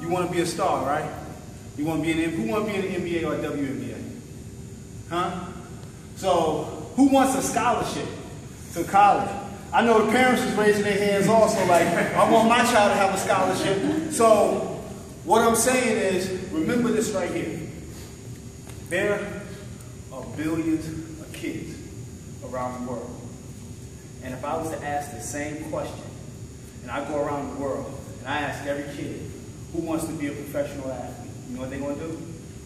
You want to be a star, right? You want to be who want to be in the NBA or WNBA? Huh? So, who wants a scholarship to college? I know the parents was raising their hands also, like, I want my child to have a scholarship. So, what I'm saying is, remember this right here. There are billions of kids around the world. And if I was to ask the same question, and I go around the world, and I ask every kid, who wants to be a professional athlete? You know what they're going to do?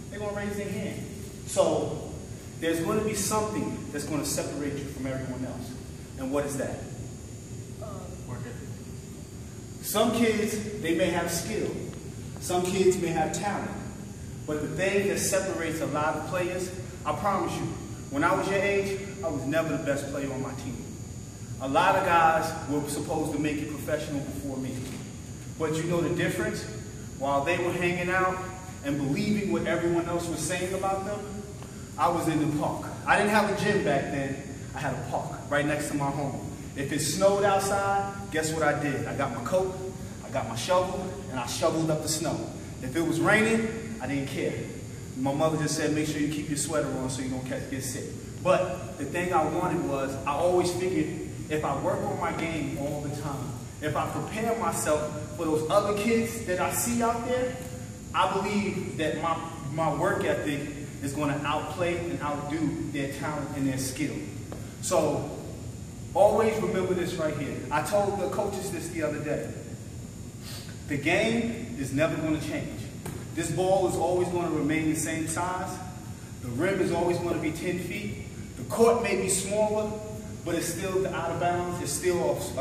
They're going to raise their hand. So, there's going to be something that's going to separate you from everyone else. And what is that? Work ethic. Some kids, they may have skill. Some kids may have talent. But the thing that separates a lot of players, I promise you, when I was your age, I was never the best player on my team. A lot of guys were supposed to make it professional before me. But you know the difference? While they were hanging out and believing what everyone else was saying about them, I was in the park. I didn't have a gym back then. I had a park right next to my home. If it snowed outside, guess what I did? I got my coat, I got my shovel, and I shoveled up the snow. If it was raining, I didn't care. My mother just said, make sure you keep your sweater on so you don't get sick. But the thing I wanted was, I always figured, if I work on my game all the time, if I prepare myself for those other kids that I see out there, I believe that my work ethic is going to outplay and outdo their talent and their skill. So, always remember this right here. I told the coaches this the other day. The game is never going to change. This ball is always going to remain the same size. The rim is always going to be 10 feet. The court may be smaller, but it's still out of bounds. It's still off.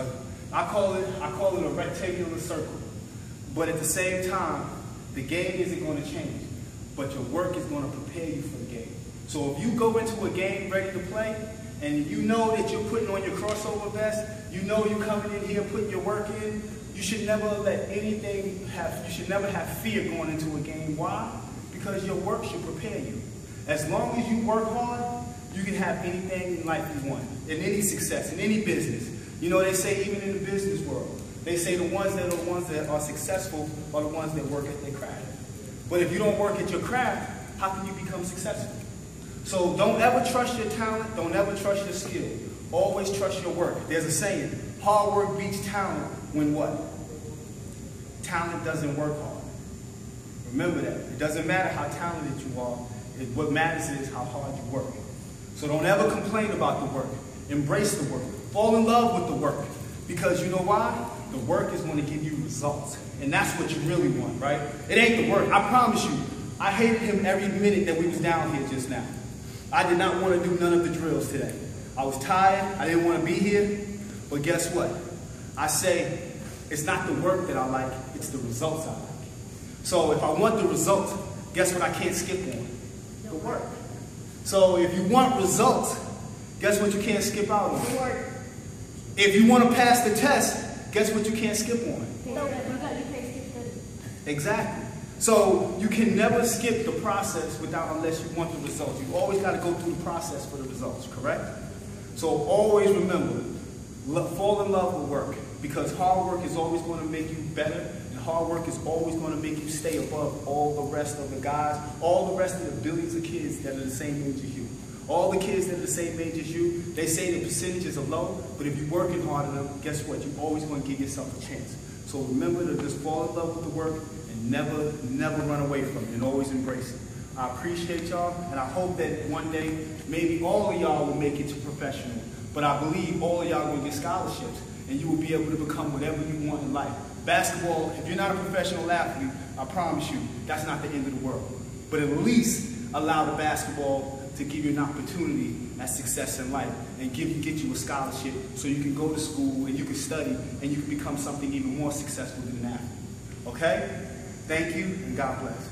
I call it a rectangular circle. But at the same time, the game isn't going to change. But your work is going to prepare you for the game. So if you go into a game ready to play, and you know that you're putting on your crossover vest, you know you're coming in here putting your work in, you should never let anything you should never have fear going into a game. Why? Because your work should prepare you. As long as you work hard, you can have anything in life you want, in any success, in any business. You know, they say even in the business world, they say the ones that are successful are the ones that work at their craft. But if you don't work at your craft, how can you become successful? So don't ever trust your talent, don't ever trust your skill. Always trust your work. There's a saying, hard work beats talent when what? Talent doesn't work hard. Remember that. It doesn't matter how talented you are. What matters is how hard you work. So don't ever complain about the work. Embrace the work. Fall in love with the work. Because you know why? The work is going to give you results. And that's what you really want, right? It ain't the work. I promise you, I hated him every minute that we was down here just now. I did not want to do none of the drills today. I was tired. I didn't want to be here. But guess what? I say, it's not the work that I like, it's the results I like. So if I want the results, guess what I can't skip on? The work. So if you want results, guess what you can't skip out on? The work. If you want to pass the test, guess what you can't skip on? Exactly. So you can never skip the process unless you want the results. You always got to go through the process for the results, correct? So always remember, fall in love with work, because hard work is always going to make you better, and hard work is always going to make you stay above all the rest of the guys, all the rest of the billions of kids that are the same age as you. All the kids that are the same age as you, they say the percentages are low, but if you're working hard enough, guess what? You're always going to give yourself a chance. So remember to just fall in love with the work and never run away from it, and always embrace it. I appreciate y'all, and I hope that one day, maybe all of y'all will make it to professional. But I believe all of y'all will get scholarships, and you will be able to become whatever you want in life. Basketball, if you're not a professional athlete, I promise you, that's not the end of the world. But at least allow the basketball to give you an opportunity at success in life and get you a scholarship so you can go to school and you can study and you can become something even more successful than an athlete. Okay? Thank you, and God bless.